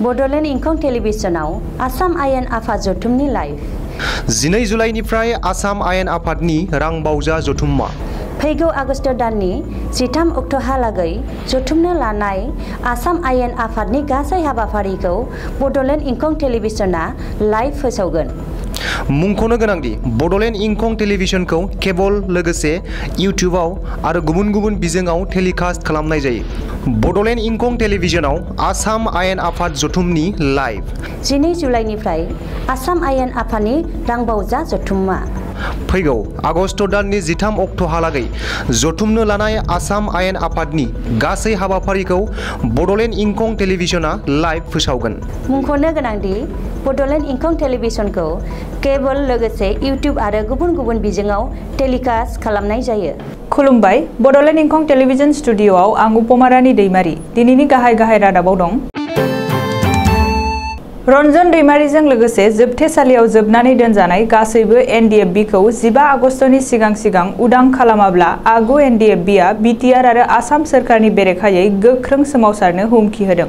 बडोलेण्ड इंखं टेलिभिजनाव आसाम आयेन आफाद जथुमनि लाइभ 12 जुलाइनिफ्राय आसाम आयेन आफादनि रां बावजा जथुम्मा फैगौ आगस्ट दाननि 13 अक्ट'हालागै जथुमनो लानाय आसाम आयेन आफादनि गासै हाबाफारिखौ बडोलेण्ड इंखं टेलिभिजना लाइभ फोसावगोन। मुंख'नो गोनांदि बडोलेण्ड इंखं टेलिभिजनखौ केबल लोगोसे इउट्युबाव आरो गुबुन गुबुन बिजोङाव टेलिकास्ट खालामनाय जायो। बडोलेण्ड इंखं टेलिभिजनाव आसाम आयेन आफाद जथुमनि लाइभ 12 जुलाइनिफ्राय आसाम आयेन आफादनि रांबावजा जथुम्मा फैगौ आगस्ट दाननि 13 अक्ट'हालागै जथुमनो लानाय आसाम आयेन आफादनि गासै हाबाफारिखौ बडोलेण्ड इंखं टेलिभिजना लाइभ फोसावगोन। मुंख'नो गोनांदि बडोलेण्ड इंखं टेलिभिजनखौ केबल लोगोसे इउट्युब आरो गुबुन गुबुन बिजोङाव टेलिकास्ट खालामनाय जायो। खुलुमबाय, बडोलेण्ड इंखं टेलिभिजन स्टुडिअ'आव आं उपमारानि दैमारि। दिनैनि गाहाय रादाबाव दं। रन्जन दैमारिजों लोगोसे जोबथेसालियाव जोबनानै दोनजानाय गासैबो एनडिएफबिखौ 15 आगस्टनि सिगां उदां खालामाब्ला आगु एनडिएफबिआ बिटिआर आरो आसाम सोरखारनि बेरेखायै गोख्रों सोमावसारनो हुमखि होदों।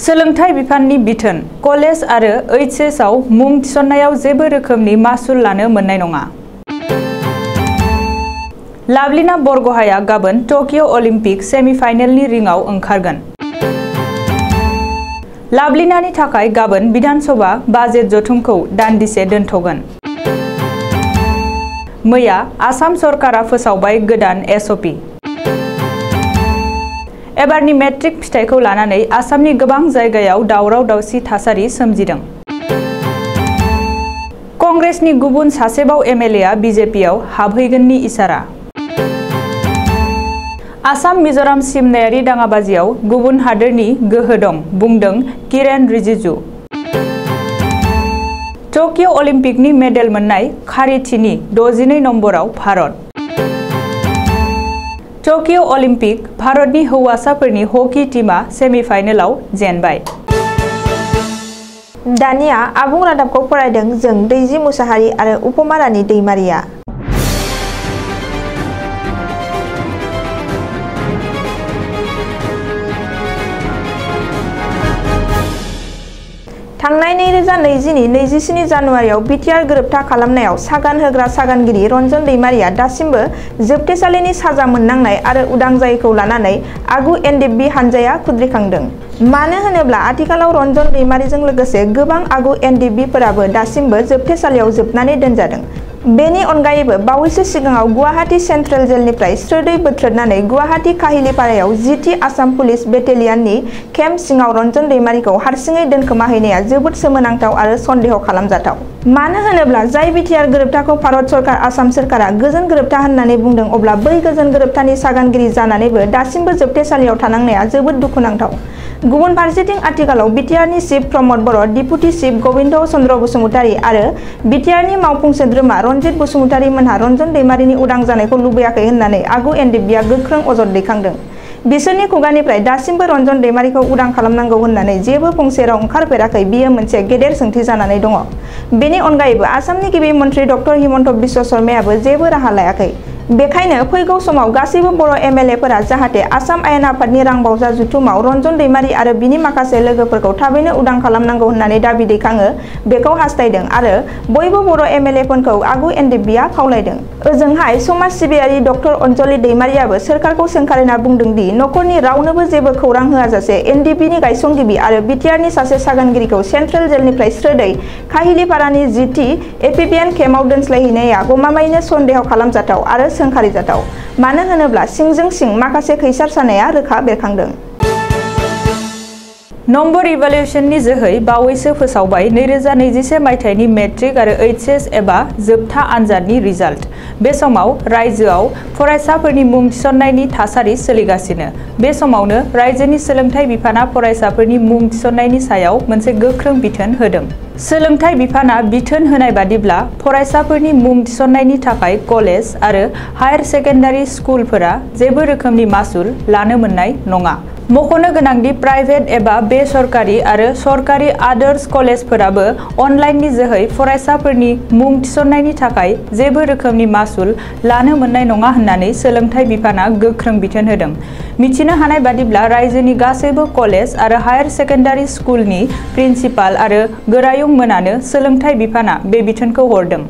सोलोंथाइ बिफाननि बिथोन कलेज आरो एचएस आव मुं थिसननायाव जेबो रोखोमनि मासुल लानो मोननाय नङा। लाभलिना बरग'हाया गाबोन टकिअ अलिम्पिक सेमिफाइनेलनि रिंआव ओंखारगोन। लाभलिनानि थाखाय गाबोन विधानसभा बाजेट जथुमखौ दान्दिसे दोनथ'गोन। मैया आसाम सरकारा फोसावबाय गोदान एसअपि। एबारनि मेट्रिक फिथाइखौ लानानै आसामनि गोबां जायगायाव दावराव दावसि थासारि सोमजिदों। कंग्रेसनि गुबुन सासेबाव एमएलएआ बिजेपिआव हाबहैगोननि इसारा। आसाम मिजोराम सिमनायारि दाङाबाजियाव गुबुन हादोरनि गोहो दं बुंदों किरेन रिजिजु। टकिअ अलिम्पिकनि मेडेल मोननाय खारिथिनि 62 नम्बराव भारत। टकिअ अलिम्पिक भारतनि हौवासाफोरनि हकी टीमा सेमिफाइनेलाव जेनबाय। दानिया आबुं रादाबखौ फरायदों जों दैजि मुसाहारि आरो उपमारानि दैमारिया। थांनाय 2020 नि 27 जानुवारियाव बिटिआर गोरोबथा खालामनायाव सागान होग्रा सागानगिरि रन्जन दैमारिया दासिमबो जोबथेसालिनि साजा मोननांनाय आरो उदां जायैखौ लानानै आगु एनडिएफबि हानजाया खुद्रिखांदों। मानो होनोब्ला आथिखालाव रन्जन दैमारिजों लोगोसे गोबां आगु एनडिएफबिफोराबो दासिमबो जोबथेसालियाव जोबनानै दोनजादों। बेनि अनगायैबो बावैसो सिगाङाव गुवाहाटी सेन्ट्रेल जेलनिफ्राय स्रोदै बोथ्रोदनानै गुवाहाटी काहिलिपारायाव जिथि आसाम पुलिस बेटेलियननि केम्प सिङाव रन्जन दैमारिखौ हारसिङै दोनखोमाहैनाया जोबोद सोमोनांथाव आरो सन्देह खालामजाथाव। मानो होनोब्ला जाय बिटिआर गोरोबथाखौ भारत सरकार आसाम सोरखारा गोजोन गोरोबथा होननानै बुंदों अब्ला बै गोजोन गोरोबथानि सागानगिरि जानानैबो दासिमबो जोबथेसालियाव थानांनाया जोबोद दुखुनांथाव। गुबुन फारसेथिं आथिखालाव बिटिआरनि चिफ प्रमद बर', डिपुटि चिफ गबिन्द चन्द्र बसुमतारी आरो बिटिआरनि मावफुं सोद्रोमा रनजित बसुमतारी मोनहा रन्जन दैमारिनि उदां जानायखौ लुबैयाखै होननानै आगु एनडिएफबिआ गोख्रों अजद दैखांदों। बिसोरनि खुगानिफ्राय दासिमबो रन्जन दैमारिखौ उदां खालामनांगौ होननानै जेबो फंसे राव ओंखारफेराखै। बियो मोनसे गेदेर सोंथि जानानै दङ। बेनि अनगायैबो आसामनि गिबि मन्त्रि डक्टर हिमन्त बिश्व शर्मायाबो जेबो राहा लायाखै। बेखायनो फैगौ समाव गासैबो बर' एमएलएफोरा जाहाथे आसाम आयेन आफादनि रांबावजा जथुमाव रन्जन दैमारि आरो बिनि माखासे लोगोफोरखौ थाबैनो उदां खालामनांगौ होननानै दाबि दैखाङो बेखौ हास्थायदों आरो बयबो बर' एमएलएफोरखौ आगु एनडिएफबिआ खावलायदों। ओजोंहाय समाज सिबियारि डक्टर अनजलि दैमारियाबो सोरखारखौ सोंखारिना बुंदों दि नखरनि रावनोबो जेबो खौरां होआजासे एनडिएफबिनि गायसनगिरि आरो बिटिआरनि सासे सागानगिरिखौ सेन्ट्रेल जेलनिफ्राय स्रोदै काहिलिपारानि जिथि एपिबिएन केम्पआव दोनस्लायहैनाया गमामायैनो सन्देह खालामजाथाव आरो सोंखारिजाथाव। मानो होनोब्ला सिंजों सिं माखासे खैसार सानाया रोखा बेरखांदों। नम्बर इभालुएसननि जोहै बावैसो फोसावबाय 2021 मायथाइनि मेट्रिक आरो एचएस एबा जोबथा आनजादनि रिजाल्ट। बे समाव रायजोआव फरायसाफोरनि मुं थिसननायनि थासारि सोलिगासिनो। बे समावनो रायजोनि सोलोंथाइ बिफाना फरायसाफोरनि मुं थिसननायनि सायाव मोनसे गोख्रों बिथोन होदों। सोलोंथाइ बिफाना बिथोन होनाय बादिब्ला फरायसाफोरनि मुं थिसननायनि थाखाय कलेज आरो हायर सेकेन्डारि स्कुलफोरा जेबो रोखोमनि मासुल लानो मोननाय नङा। मख'नो गोनांदि प्राइभेट एबा बेसरकारि आरो सरकारि आदार्स कलेजफोराबो अनलाइननि जोहै फरायसाफोरनि मुं थिसननायनि थाखाय जेबो रोखोमनि मासुल लानो मोननाय नङा होननानै सोलोंथाइ बिफाना गोख्रों बिथोन होदों। मिथिनो हानाय बादिब्ला रायजोनि गासैबो कलेज आरो हायार सेकेन्डारि स्कुलनि प्रिन्सिपाल आरो गोरायुं मोनानो सोलोंथाइ बिफाना बे बिथोनखौ हरदों।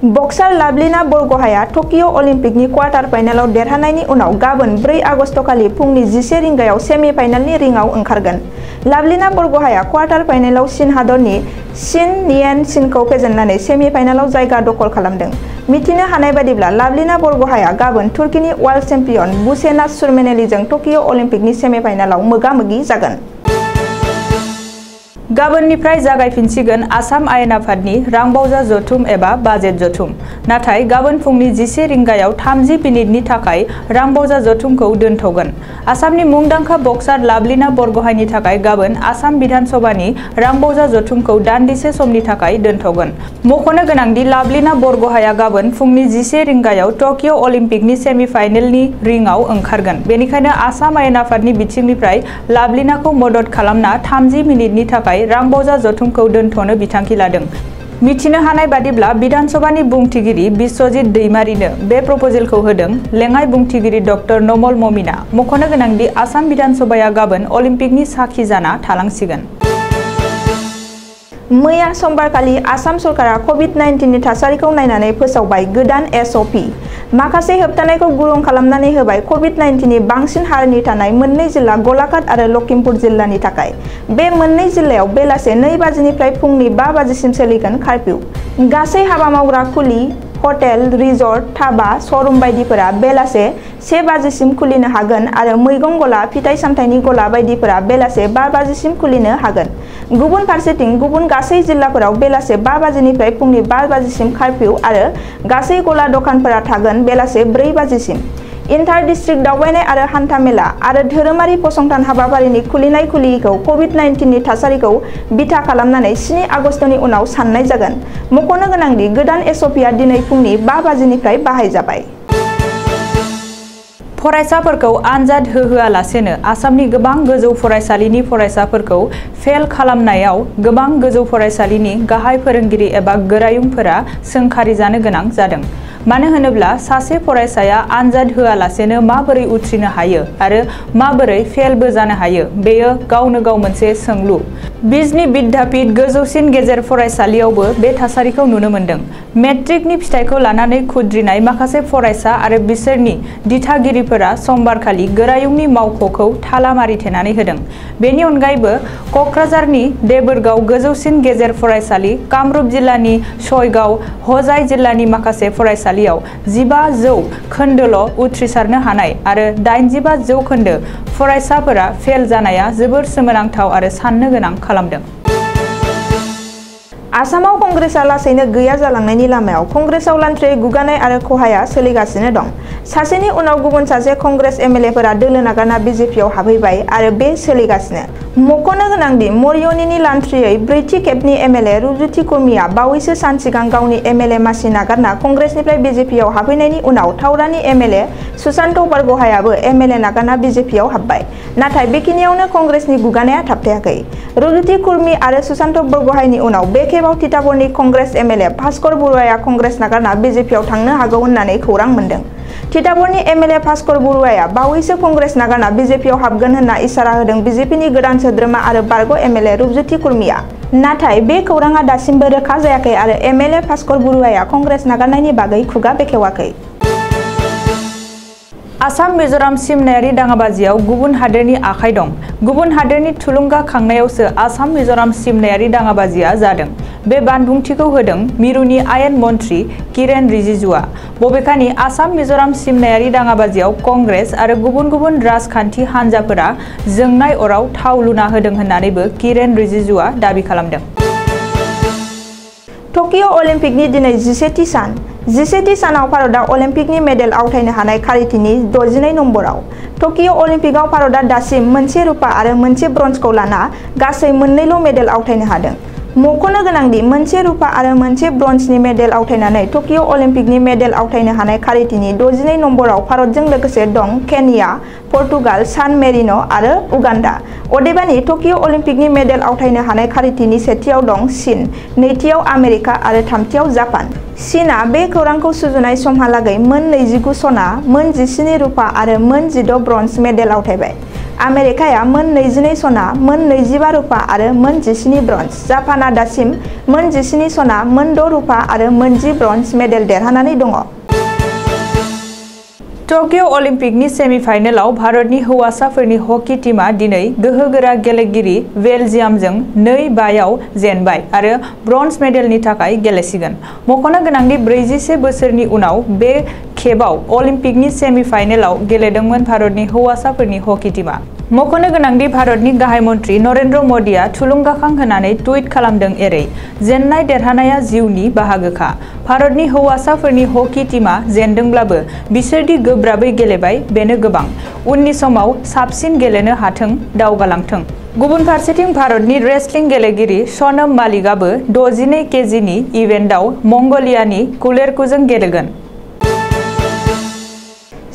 बक्सार लाभलिना बरगहाया टकिअ अलिम्पिकनि क्वार्टार फाइनालाव देरहानायनि उनाव गाबोन 4 आगस्ट खालि फुंनि 11 रिंगायाव सेमि फाइनालनि रिंआव ओंखारगोन। लाभलिना बरगहाया क्वार्टार फाइनालाव चीन हादरनि चिन नियेन चिनखौ फेजेननानै सेमि फाइनालाव जायगा दखल खालामदों। मिथिनो हानाय बादिब्ला लाभलिना बरगहाया गाबोन तुर्कीनि वर्ल्ड चेम्पियन बुसेनाज सुरमेनेलिजों टकिअ अलिम्पिकनि सेमि फाइनालाव मोगा-मोगि जागोन। गाबोननिफ्राय जागायफिनसिगोन आसाम आयेन आफादनि रांबावजा जथुम एबा बाजेट जथुम। नाथाय गाबोन फुंनि 11 रिंगायाव 30 मिनिटनि थाखाय रांबावजा जथुमखौ दोनथ'गोन। आसामनि मुंदांखा बक्सार लाभलिना बरगहायनि थाखाय गाबोन आसाम बिधानसभानि रांबावजा जथुमखौ दान्दिसे समनि थाखाय दोनथ'गोन। मख'नो गोनांदि लाभलिना बरगहाया गाबोन फुंनि 11 रिंगायाव टकिअ अलिम्पिकनि सेमि फाइनेलनि रिंआव ओंखारगोन। बेनिखायनो आसाम आयेन आफादनि बिथिंनिफ्राय लाभलिनाखौ मदद खालामना 30 मिनिटनि थाखाय रांबावजा जथुमखौ दोनथ'नो बिथांखि लादों। मिथिनो हानाय बादिब्ला बिधानसभानि बुंथिगिरि बिश्वजित दैमारिनो बे प्रप'जेलखौ होदों लेङाइ बुंथिगिरि डक्टर नमल ममिना। मख'नो गोनांदि आसाम बिधानसभाया गाबोन अलिम्पिकनि साखि जाना थालांसिगोन। मैया समबारखालि आसाम सरकारा कभिड-19नि थासारिखौ नायनानै फोसावबाय गोदान SOP। माखासे होबथानायखौ गुरुं खालामनानै होबाय कभिड-19नि बांसिन हारनि थानाय मोननै जिल्ला गलाघाट आरो लखिमपुर जिल्लानि थाखाय। बे मोननै जिल्लायाव बेलासे 2 बाजिनिफ्राय फुंनि 5 बाजिसिम सोलिगोन कारफिउ। गासै हाबा मावग्रा खुलि, हटेल, रिजर्ट, धाबा, श'रुम बायदिफोरा बेलासे 1 बाजिसिम खुलिनो हागोन आरो मैगं गला, फिथाइ सामथाइनि गला बायदिफोरा बेलासे 5 बाजिसिम खुलिनो हागोन। गुबुन फारसेथिं गुबुन गासै जिल्लाफोराव बेलासे 5 बाजिनिफ्राय फुंनि 5 बाजिसिम कारफिउ आरो गासै गला दखानफोरा थागोन बेलासे 4 बाजिसिम। इन्टार डिस्ट्रिक्ट दावबायनाय आरो हान्था-मेला आरो धोरोमारि फसंथान हाबाफारिनि खुलिनाय खुलियैखौ कभिड-19नि थासारिखौ बिथा खालामनानै 7 आगस्तनि उनाव साननाय जागोन। मख'नो गोनांदि गोदान SOPआ दिनै फुंनि 5 बाजिनिफ्राय बाहायजाबाय। फरायसाफोरखौ आनजाद होहोआलासेनो आसामनि गोबां गोजौ फरायसालिनि फरायसाफोरखौ फेल खालामनायाव गोबां गोजौ फरायसालिनि गाहाय फोरोंगिरि एबा गोरायुंफोरा सोंखारि जानो गोनां जादों। मानो होनोब्ला सासे फरायसाया आनजाद होआलासेनो माबोरै उथ्रिनो हायो आरो माबोरै फेलबो जानो हायो बेयो गावनो गाव मोनसे सोंलु। बिजनी विद्यापीठ गोजौसिन गेजेर फरायसालियावबो बे थासारिखौ नुनो मोन्दों। मेट्रिकनि फिथाइखौ लानानै खुद्रिनाय माखासे फरायसा आरो बिसोरनि दिथागिरिफोरा समबारखालि गोरायुंनि मावख'खौ थाला मारिथेनानै होदों। बेनि अनगायैबो क'क्राझारनि देबोरगाव गोजौसिन गेजेर फरायसालि, कामरुप जिल्लानि सयगाव, हजाइ जिल्लानि माखासे फरायसालियाव 15% उथ्रिसारनो हानाय आरो 85% फरायसाफोरा फेल जानाया जोबोर सोमोनांथाव आरो साननो गोनां खालामदों। आसामाव कंग्रेसआ लासैनो गैया जालांनायनि लामायाव कंग्रेसआव लान्थ्रियै गुगानाय आरो खहाया सोलिगासिनो दं। सासेनि उनाव गुबुन सासे कंग्रेस MLAफोरा दोलो नागारना BJPआव हाबहैबाय आरो बे सोलिगासिनो। मख'नो गोनांदि मरियनीनि लान्थ्रियै 4थि खेबनि MLA रुजुथि कुर्मीआ बावैसो सान सिगां गावनि MLA मासि नागारना कंग्रेसनिफ्राय BJPआव हाबहैनायनि उनाव थावरानि MLA सुशान्त बरगहायाबो MLA नागारना BJPआव हाबबाय। नाथाय बेखिनियावनो कंग्रेसनि गुगानाया थाबथायाखै। रुजुथि कुर्मी आरो सुशान्त बरगहायनि उनाव बे खेबाव तिताबरनि कंग्रेस MLA भास्कर बरुवाया कंग्रेस नागारना BJPआव थांनो हागौ होननानै खौरां मोन्दों। तिताबरनि MLA भास्कर बरुवाया बावैसो कंग्रेस नागारना BJPआव हाबगोन होनना इसारा होदों BJPनि गोदान सोद्रोमा आरो बारग' MLA रुजुथि कुर्मीआ। नाथाय बे खौराङा दासिमबो रोखा जायाखै आरो MLA भास्कर बरुवाया कंग्रेस नागारनायनि बागै खुगा बेखेवाखै। आसाम मिजोराम सिमनायारि दाङाबाजियाव गुबुन हादोरनि आखाइ दं। गुबुन हादोरनि थुलुंगा खांनायावसो आसाम मिजोराम सिमनायारि दाङाबाजिया जादों। बे बानबुंथिखौ होदों मिरुनि आयेन मन्थ्रि किरेन रिजिजुआ। बबेखानि आसाम मिजोराम सिमनायारि दाङाबाजियाव कंग्रेस आरो गुबुन गुबुन राजखान्थि हान्जाफोरा जोंनाय अराव थाव लुना होदों होननानैबो किरेन रिजिजुआ दाबि खालामदों। टकिअ अलिम्पिकनि दिनै 11थि सान। 11थि सानाव भारतआ अलिम्पिकनि मेडेल आवथायनो हानाय खारिथिनि 62 नम्बराव। टकिअ अलिम्पिकआव भारतआ दासिम मोनसे रुपा आरो मोनसे ब्रन्जखौ लाना गासै 2ल' मेडेल आवथायनो हादों। मख'नो गोनांदि मोनसे रुपा आरो मोनसे ब्रन्जनि मेडेल आवथायनानै टकिअ अलिम्पिकनि मेडेल आवथायनो हानाय खारिथिनि 62 नम्बराव भारतजों लोगोसे दं केनिया, पर्तुगाल, सान मेरिनो आरो उगान्डा। अदेबानि टकिअ अलिम्पिकनि मेडेल आवथायनो हानाय खारिथिनि सेथियाव दं चीन, नैथियाव आमेरिका आरो थामथियाव जापान। चीनआ बे खौरांखौ सुजुनाय समहालागै मोन 29 सना, मोन 17 रुपा आरो मोन 16 ब्रन्ज मेडेल आवथायबाय। आमेरिकाया मोन 22 सना, मोन 25 रुपा आरो मोन 17 ब्रन्ज। जापानआ दासिम मोन 17 सना, मोन 6 रुपा आरो मोन 10 ब्रन्ज मेडेल देरहानानै दङ। टकिअ अलिम्पिकनि सेमिफाइनेलाव भारतनि हौवासाफोरनि हकी टीमा दिनै गोहोगोरा गेलेगिरि बेलजियामजों 2-5 जेनबाय आरो ब्रन्ज मेडेलनि थाखाय गेलेसिगोन। मख'नो गोनांदि 41 बोसोरनि उनाव बे खेबाव अलिम्पिकनि सेमिफाइनेलाव गेलेदोंमोन भारतनि हौवासाफोरनि हकी टीमा। मख'नो गोनांदि भारतनि गाहाय मन्त्रि नरेन्द्र मदिआ थुलुंगाखां होनानै टुइट खालामदों एरै जेननाय देरहानाया जिउनि बाहागोखा। भारतनि हौवासाफोरनि हकी टीमा जेनदोंब्लाबो बिसोरदि गोब्राबै गेलेबाय बेनो गोबां। उननि समाव साबसिन गेलेनो हाथों, दावगालांथों। गुबुन फारसेथिं भारतनि रेसलिं गेलेगिरि सनम मालिकआबो 62 केजिनि इभेन्टआव मंग'लियानि कुलेरकुजों गेलेगोन।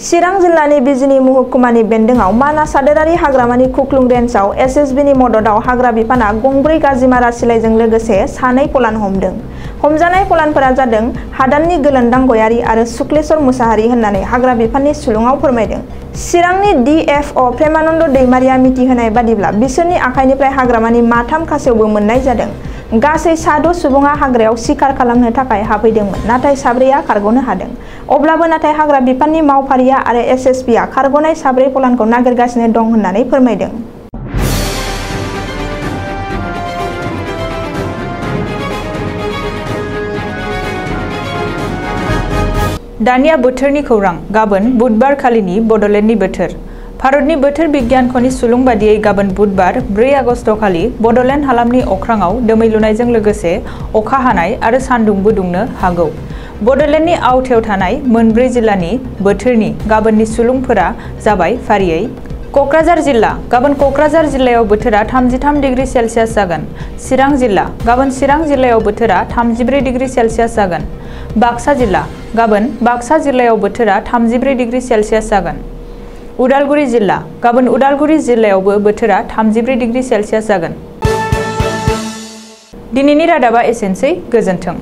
चिरां जिल्लानि बिजिनी महकुमानि बेन्दोंआव मानास हादोरारि हाग्रामानि खुख्लुं रेन्जआव एसएसबिनि मददआव हाग्रा बिफाना गंब्रै गाजिमारा सिलाइजों लोगोसे 2 फलान हमदों। हमजानाय फलानफोरा जादों हादाननि गोलोन्दां गयारि आरो सुक्लेश्वर मुसाहारि होननानै हाग्रा बिफाननि सुलुङाव फोरमायदों। चिरांनि डिएफअ प्रेमानन्द दैमारिया मिथिहोनाय बादिब्ला बिसोरनि आखाइनिफ्राय हाग्रामानि 3 खासेवबो मोननाय जादों। गासै 6 सुबुङा हाग्रायाव सिखार खालामनो थाखाय हाबफैदोंमोन, नाथाय 4आ खारग'नो हादों। अब्लाबो नाथाय हाग्रा बिफाननि मावफारिया आरो एसएसबिआ खारग'नाय 4 फलानखौ नागिरगासिनो दं होननानै फोरमायदों। दानिया बोथोरनि खौरां। गाबोन बुधबार खालिनि बड'लेण्डनि बोथोर। भारतनि बोथोर बिगियानख'नि सुलुं बादियै गाबोन बुधबार 4 आगस्ट खालि बड'लेण्ड हालामनि अख्राङाव दोमैलुनायजों लोगोसे अखा हानाय आरो सान्दुंबो दुंनो हागौ। बड'लेण्डनि आवथायाव थानाय मोनब्रै जिल्लानि बोथोरनि गाबोननि सुलुंफोरा जाबाय फारियै क'क्राझार जिल्ला। गाबोन क'क्राझार जिल्लायाव बोथोरा 33 डिग्री सेलसियास जागोन। चिरां जिल्ला। गाबोन चिरां जिल्लायाव बोथोरा 34 डिग्री सेलसियास जागोन। बाक्सा जिल्ला। गाबोन बाक्सा जिल्लायाव बोथोरा 34 डिग्री सेलसियास जागोन। उदालगुरि जिल्ला। गाबोन उदालगुरि जिल्लायावबो बोथोरा 34 डिग्री सेलसियास जागोन। दिनैनि रादाबा एसेनोसै। गोजोन्थों।